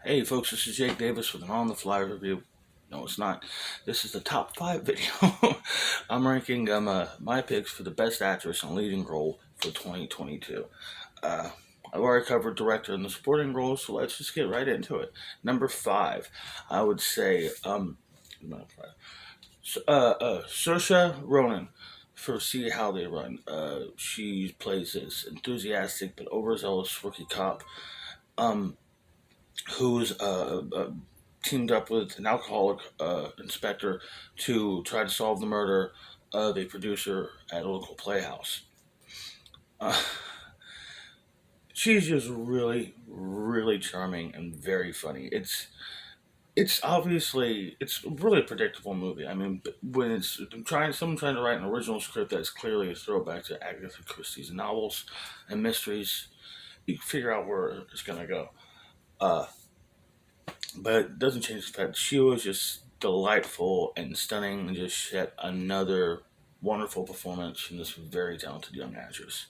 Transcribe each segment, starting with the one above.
Hey folks, this is Jake Davis with an on the fly review. No, it's not. This is the top five video. I'm ranking my picks for the best actress and leading role for 2022. Uh, I've already covered director and the supporting roles, so let's just get right into it. Number five, I would say Saoirse Ronan for See How They Run. She plays this enthusiastic but overzealous rookie cop. Um, who's teamed up with an alcoholic inspector to try to solve the murder of a producer at a local playhouse. Uh, she's just really, really charming and very funny. It's obviously it's really a predictable movie. I mean, when it's someone trying to write an original script that's clearly a throwback to Agatha Christie's novels and mysteries, you can figure out where it's gonna go. Uh, but it doesn't change the fact that she was just delightful and stunning and just yet another wonderful performance from this very talented young actress.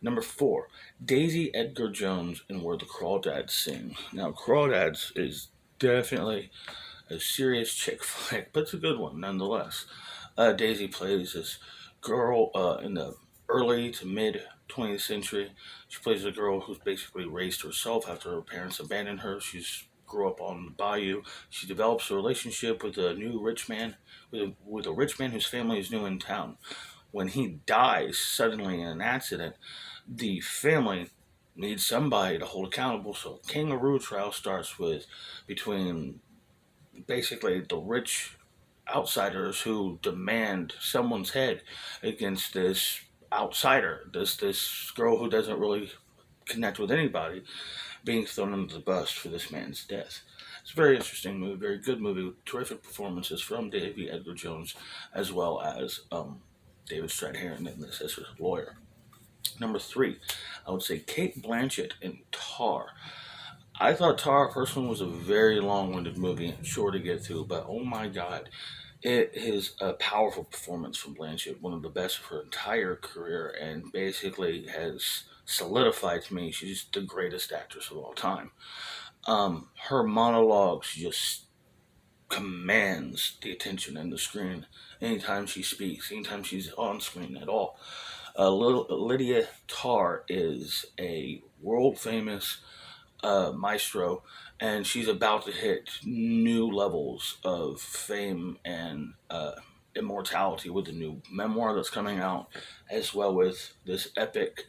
Number four, Daisy Edgar Jones in Where the Crawdads Sing. Now, Crawdads is definitely a serious chick flick, but it's a good one nonetheless. Daisy plays this girl in the early to mid 20th century. She plays a girl who's basically raised herself after her parents abandoned her. She's grew up on the bayou. She develops a relationship with a new rich man, with a rich man whose family is new in town. When he dies suddenly in an accident, the family needs somebody to hold accountable. So kangaroo trial starts with between basically the rich outsiders who demand someone's head against this outsider, this girl who doesn't really connect with anybody, being thrown under the bus for this man's death. It's a very interesting movie, very good movie with terrific performances from Davy Edgar Jones as well as David Strathairn in this as his lawyer. Number three, I would say Kate Blanchett in Tar. I thought Tar personally was a very long-winded movie and sure to get through, but oh my god, it is a powerful performance from Blanchett, one of the best of her entire career, and basically has solidified to me she's the greatest actress of all time. Her monologues just commands the attention and the screen anytime she speaks, anytime she's on screen at all. Lydia Tarr is a world famous maestro, and she's about to hit new levels of fame and immortality with a new memoir that's coming out, as well with this epic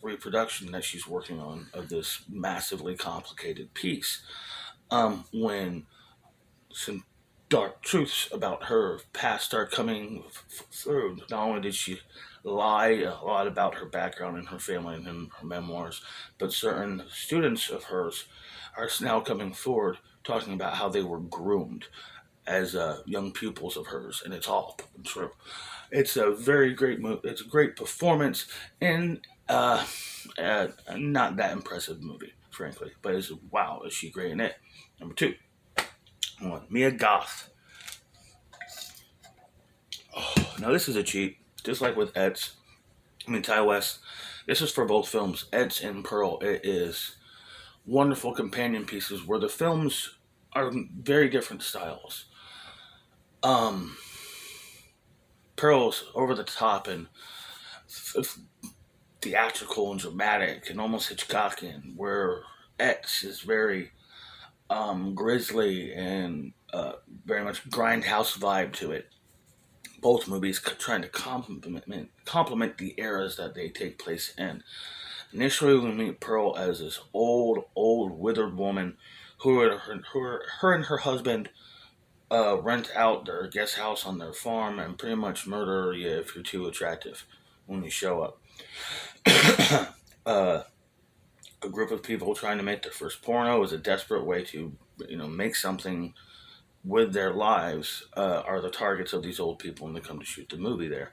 reproduction that she's working on of this massively complicated piece. When some dark truths about her past start coming through, not only did she lie a lot about her background and her family and in her memoirs, but certain students of hers are now coming forward talking about how they were groomed as young pupils of hers, and it's all true. It's a very great movie. It's a great performance, and not that impressive movie, frankly. But it's wow, is she great in it? Number two, one Mia Goth. Oh, now this is a cheat, just like with Eds. I mean Ty West. This is for both films, Eds and Pearl. It is wonderful companion pieces where the films are very different styles. Um, Pearl's over the top and theatrical and dramatic and almost Hitchcockian, where X is very grisly and very much grindhouse vibe to it. Both movies trying to complement the eras that they take place in. Initially, we meet Pearl as this old, withered woman her and her husband rent out their guest house on their farm and pretty much murder you if you're too attractive when you show up. uh, a group of people trying to make their first porno is a desperate way to, make something with their lives. Are the targets of these old people when they come to shoot the movie there.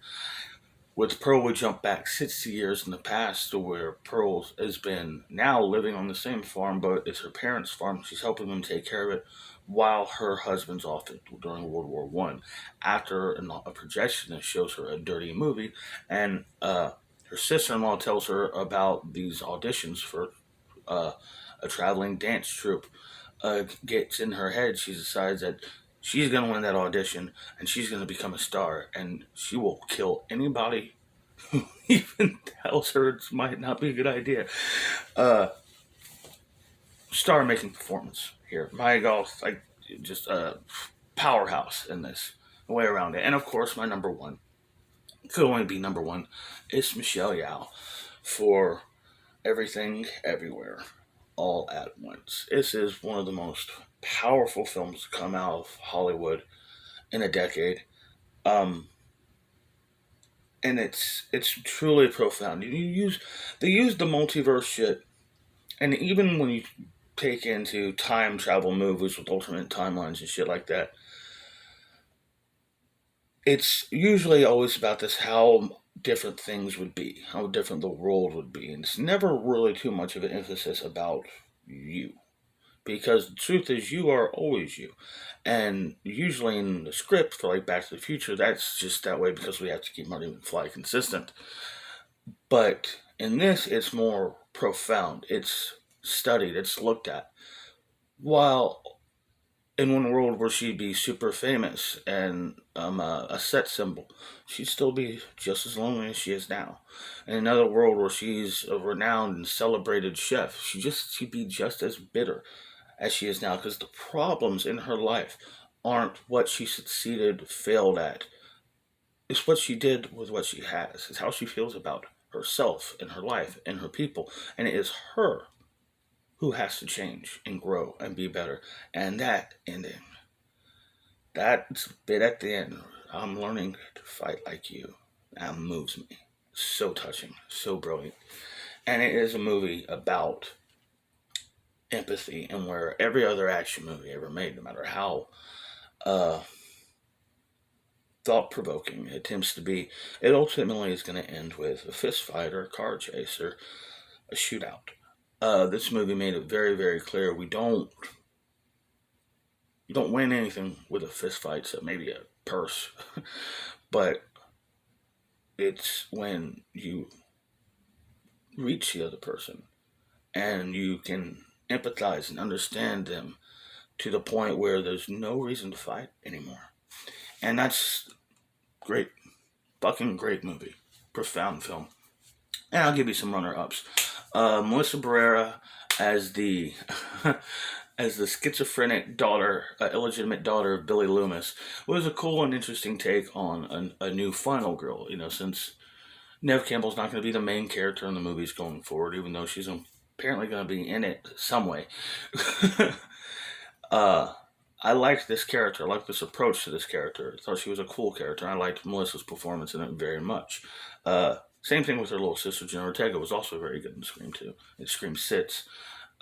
With Pearl, we jump back 60 years in the past to where Pearl has been now living on the same farm, but it's her parents' farm. She's helping them take care of it while her husband's off during World War One. After a projection that shows her a dirty movie, and her sister-in-law tells her about these auditions for uh, a traveling dance troupe gets in her head. She decides that she's going to win that audition and she's going to become a star, and she will kill anybody who even tells her it might not be a good idea. Uh, Star making performance here. My golf, like, just a powerhouse in this. No way around it. And of course, my number one could only be number one. It's Michelle Yeoh for Everything Everywhere All at Once. This is one of the most powerful films to come out of Hollywood in a decade. Um, and it's truly profound. They use the multiverse shit, and even when you take into time travel movies with alternate timelines and shit like that, it's usually always about this how different things would be, how different the world would be, and it's never really too much of an emphasis about you. Because the truth is, you are always you. And usually in the script for like Back to the Future, that's just that way because we have to keep Marty McFly consistent. But in this, it's more profound. It's studied. It's looked at. While in one world where she'd be super famous and a set symbol, she'd still be just as lonely as she is now. In another world where she's a renowned and celebrated chef, she'd be just as bitter as she is now because the problems in her life aren't what she succeeded, failed at. It's what she did with what she has. It's how she feels about herself and her life and her people. And it is her who has to change and grow and be better. And that ending, that bit at the end, I'm learning to fight like you, that moves me. So touching, so brilliant. And it is a movie about empathy, and where every other action movie ever made, no matter how uh, thought provoking it attempts to be, it ultimately is going to end with a fist fight or a car chase or a shootout. This movie made it very, very clear you don't win anything with a fist fight, so maybe a purse, but it's when you reach the other person and you can empathize and understand them to the point where there's no reason to fight anymore. And that's great. Fucking great movie. Profound film. And I'll give you some runner ups. Melissa Barrera as the as the schizophrenic daughter, illegitimate daughter of Billy Loomis, was a cool and interesting take on a new final girl. You know, since Nev Campbell's not going to be the main character in the movies going forward, even though she's apparently going to be in it some way. uh, I liked this character. I liked this approach to this character. I thought she was a cool character. I liked Melissa's performance in it very much. Same thing with her little sister, Jenna Ortega, was also very good in Scream 2. In Scream 6.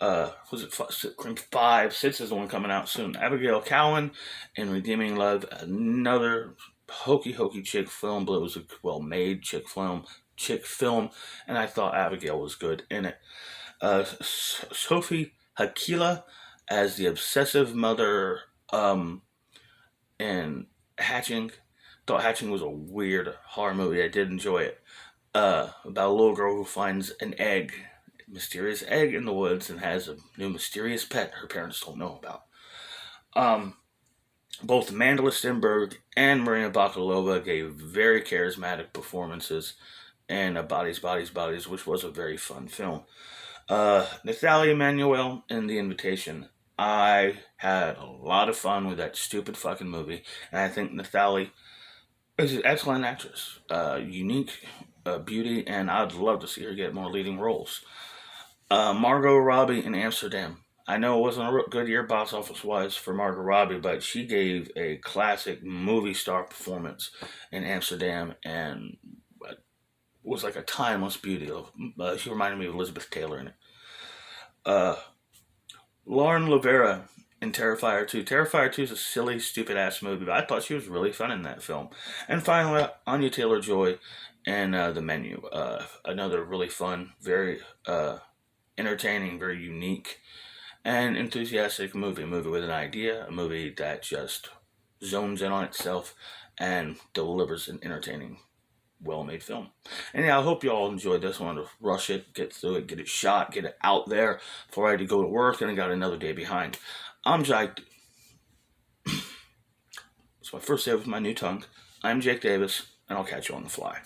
Was it Scream 5? 6 is the one coming out soon. Abigail Cowan in Redeeming Love, another hokey chick film, but it was a well-made chick film, and I thought Abigail was good in it. Sophie Hakila as the obsessive mother in Hatching. Thought Hatching was a weird horror movie. I did enjoy it. About a little girl who finds an egg, mysterious egg in the woods, and has a new mysterious pet her parents don't know about. Both Mandela Stenberg and Marina Bakalova gave very charismatic performances in Bodies, which was a very fun film. Nathalie Emmanuel in The Invitation. I had a lot of fun with that stupid fucking movie, and I think Nathalie is an excellent actress. Unique beauty, and I'd love to see her get more leading roles. Margot Robbie in Amsterdam. I know it wasn't a good year box office wise for Margot Robbie, but she gave a classic movie star performance in Amsterdam and was like a timeless beauty. She reminded me of Elizabeth Taylor in it. Uh, Lauren Lavera in Terrifier 2. Terrifier 2 is a silly, stupid ass movie, but I thought she was really fun in that film. And finally, Anya Taylor Joy and The Menu. Another really fun, very entertaining, very unique, and enthusiastic movie. A movie with an idea, a movie that just zones in on itself and delivers an entertaining well-made film. And yeah, I hope you all enjoyed this. I wanted to rush it, get through it, get it shot, get it out there before I had to go to work, and I got another day behind. I'm Jake. It's my first day with my new tongue. I'm Jake Davis, and I'll catch you on the fly.